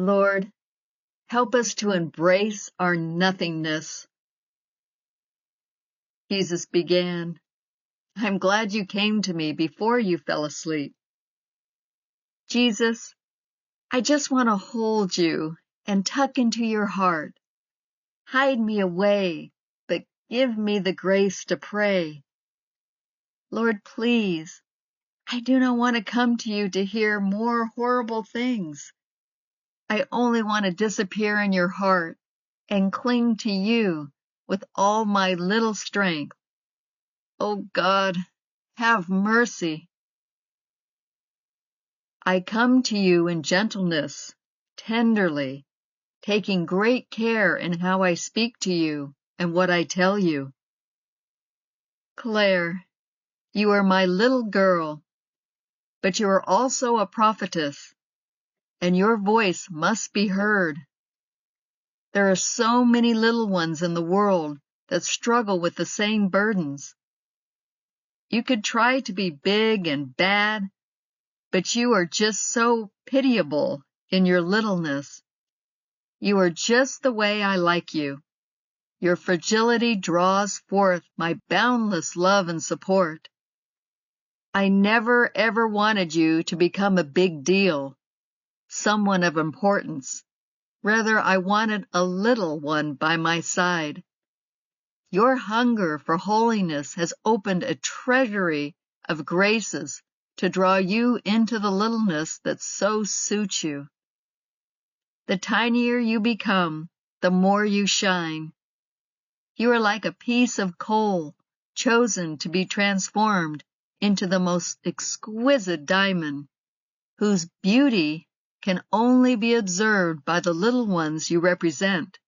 Lord, help us to embrace our nothingness. Jesus began, I'm glad you came to me before you fell asleep. Jesus, I just want to hold you and tuck into your heart. Hide me away, but give me the grace to pray. Lord, please, I do not want to come to you to hear more horrible things. I only want to disappear in your heart and cling to you with all my little strength. Oh God, have mercy. I come to you in gentleness, tenderly, taking great care in how I speak to you and what I tell you. Claire, you are my little girl, but you are also a prophetess, and your voice must be heard. There are so many little ones in the world that struggle with the same burdens. You could try to be big and bad, but you are just so pitiable in your littleness. You are just the way I like you. Your fragility draws forth my boundless love and support. I never ever wanted you to become a big deal, someone of importance. Rather, I wanted a little one by my side. Your hunger for holiness has opened a treasury of graces to draw you into the littleness that so suits you. The tinier you become, the more you shine. You are like a piece of coal chosen to be transformed into the most exquisite diamond, whose beauty can only be observed by the little ones you represent.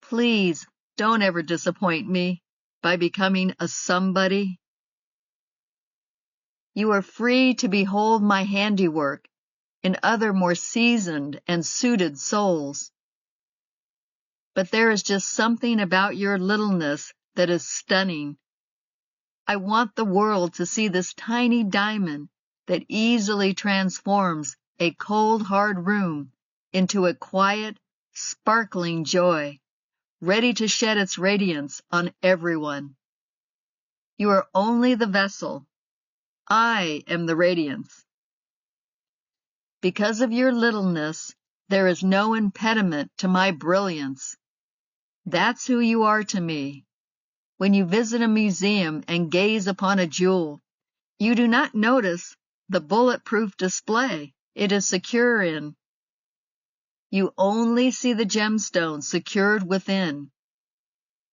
Please don't ever disappoint me by becoming a somebody. You are free to behold my handiwork in other more seasoned and suited souls. But there is just something about your littleness that is stunning. I want the world to see this tiny diamond that easily transforms a cold, hard room into a quiet, sparkling joy, ready to shed its radiance on everyone. You are only the vessel. I am the radiance. Because of your littleness, there is no impediment to my brilliance. That's who you are to me. When you visit a museum and gaze upon a jewel, you do not notice the bulletproof display it is secure in. You only see the gemstone secured within.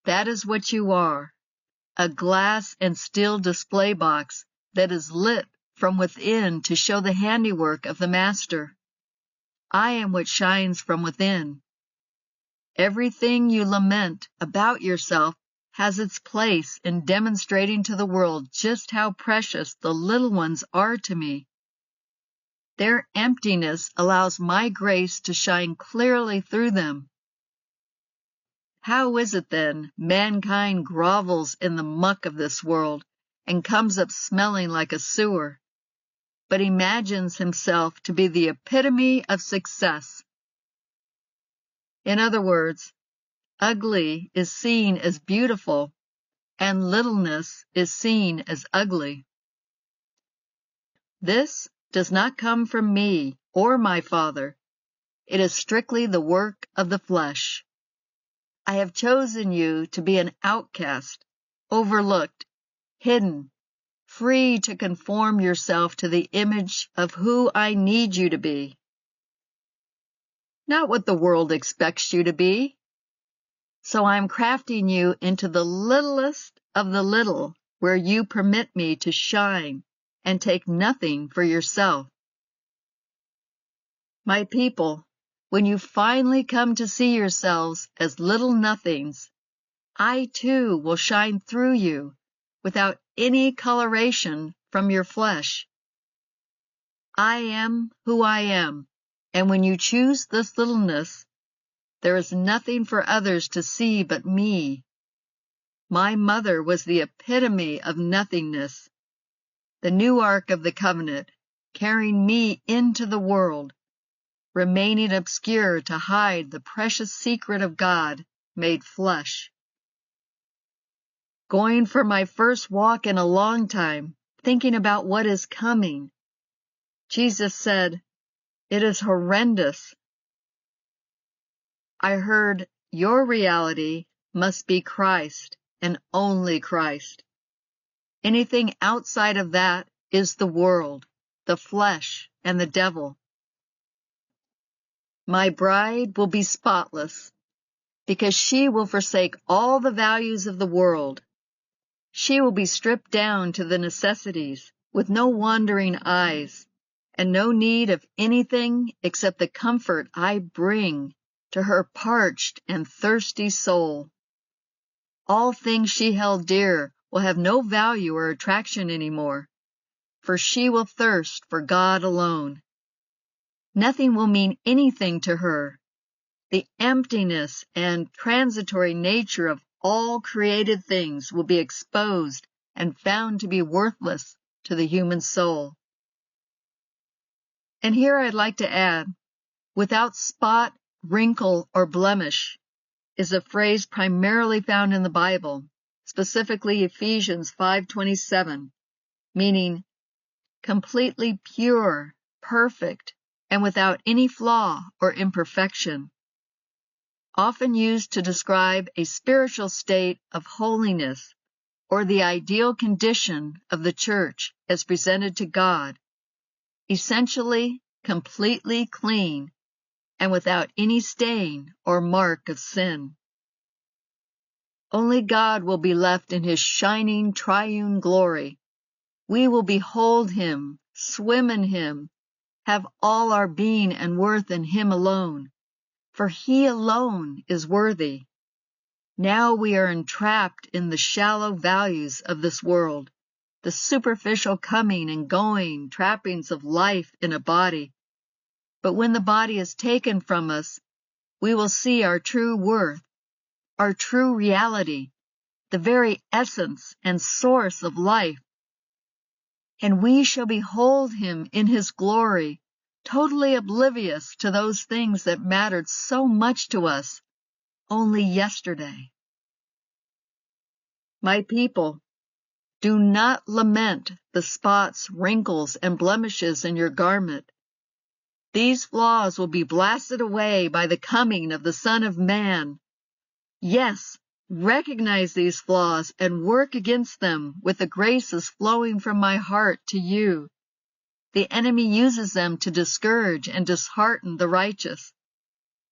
That is what you are, a glass and steel display box that is lit from within to show the handiwork of the master. I am what shines from within. Everything you lament about yourself has its place in demonstrating to the world just how precious the little ones are to me. Their emptiness allows my grace to shine clearly through them. How is it then mankind grovels in the muck of this world and comes up smelling like a sewer, but imagines himself to be the epitome of success? In other words, ugly is seen as beautiful, and littleness is seen as ugly. This does not come from me or my Father. It is strictly the work of the flesh. I have chosen you to be an outcast, overlooked, hidden, free to conform yourself to the image of who I need you to be. Not what the world expects you to be. So I am crafting you into the littlest of the little, where you permit me to shine and take nothing for yourself. My people, when you finally come to see yourselves as little nothings, I too will shine through you without any coloration from your flesh. I am who I am, and when you choose this littleness, there is nothing for others to see but me. My mother was the epitome of nothingness, the new ark of the covenant, carrying me into the world. remaining obscure to hide the precious secret of God made flesh. Going for my first walk in a long time, thinking about what is coming, Jesus said, "It is horrendous." I heard, "Your reality must be Christ and only Christ. Anything outside of that is the world, the flesh, and the devil. My bride will be spotless because she will forsake all the values of the world. She will be stripped down to the necessities with no wandering eyes and no need of anything except the comfort I bring to her parched and thirsty soul. All things she held dear will have no value or attraction anymore, for she will thirst for God alone. Nothing will mean anything to her. The emptiness and transitory nature of all created things will be exposed and found to be worthless to the human soul." And here I'd like to add, "without spot, wrinkle, or blemish" is a phrase primarily found in the Bible, specifically Ephesians 5:27, meaning completely pure, perfect, and without any flaw or imperfection, often used to describe a spiritual state of holiness or the ideal condition of the church as presented to God, essentially completely clean and without any stain or mark of sin. Only God will be left in his shining triune glory. We will behold him, swim in him, have all our being and worth in him alone, for he alone is worthy. Now we are entrapped in the shallow values of this world, the superficial coming and going trappings of life in a body. But when the body is taken from us, we will see our true worth, our true reality, the very essence and source of life. And we shall behold him in his glory, totally oblivious to those things that mattered so much to us only yesterday. My people, do not lament the spots, wrinkles, and blemishes in your garment. These flaws will be blasted away by the coming of the Son of Man. Yes, recognize these flaws and work against them with the graces flowing from my heart to you. The enemy uses them to discourage and dishearten the righteous.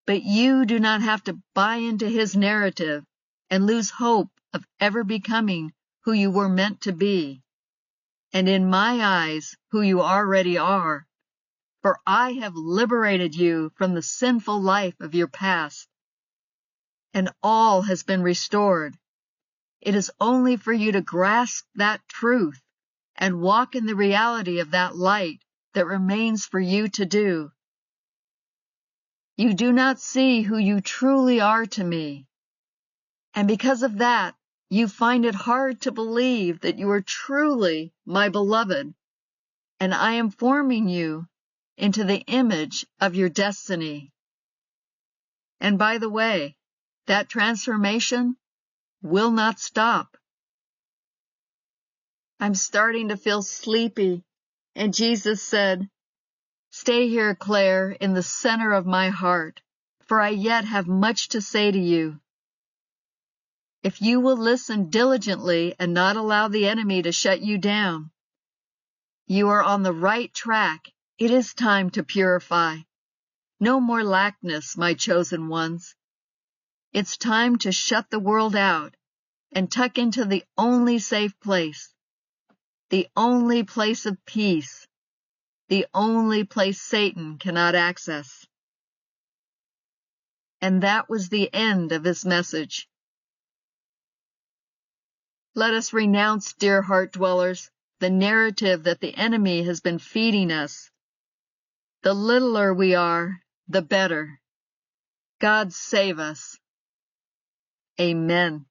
But you do not have to buy into his narrative and lose hope of ever becoming who you were meant to be, and in my eyes, who you already are, for I have liberated you from the sinful life of your past, and all has been restored. It is only for you to grasp that truth and walk in the reality of that light that remains for you to do. You do not see who you truly are to me, and because of that, you find it hard to believe that you are truly my beloved, and I am forming you into the image of your destiny. And by the way, that transformation will not stop. I'm starting to feel sleepy, and Jesus said, "Stay here, Claire, in the center of my heart, for I yet have much to say to you." If you will listen diligently and not allow the enemy to shut you down, you are on the right track. It is time to purify. No more lackness, my chosen ones. It's time to shut the world out and tuck into the only safe place, the only place of peace, the only place Satan cannot access. And that was the end of his message. Let us renounce, dear Heartdwellers, the narrative that the enemy has been feeding us. The littler we are, the better. God save us. Amen.